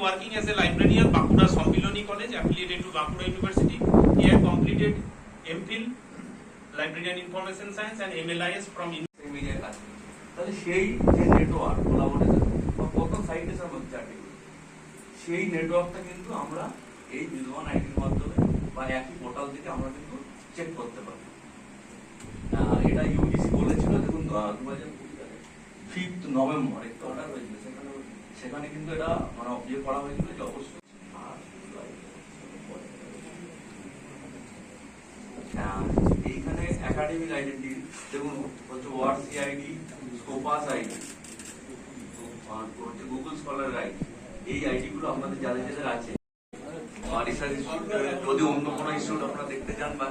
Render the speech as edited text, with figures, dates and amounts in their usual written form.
working as a librarian, Bankura Sampiloni College, affiliated to Bankura University. He had completed MPhil, Librarian Information Science, and MLIS from মিডিয়ার কাছে। তাহলে সেই যে network collaboration বা কত citation হচ্ছে আর্টিকেল, সেই নেটওয়ার্কটা কিন্তু আমরা এই বিদ্যমান আইডির মাধ্যমে বা একই পোর্টাল থেকে আমরা কিন্তু চেক করতে পারি। এটা ইউজিসি বলেছিল, দেখুন 5 নভেম্বর একটা অর্ডার হয়েছিল, সেখানে কিন্তু এটা মানে ইয়ে করা হয়েছিল যে অবশ্যই এইখানে একাডেমিক আইডেন্টি দেখুন হচ্ছে ওয়ার্ড সিআইডি, স্কোপাস আইডি, হচ্ছে গুগল স্কলার আইডি। এই আইডি গুলো আপনাদের যাদের যাদের আছে, রিসার্চ ইনস্টিটিউট যদি অন্য কোনো ইনস্টিটিউট আপনারা দেখতে চান বা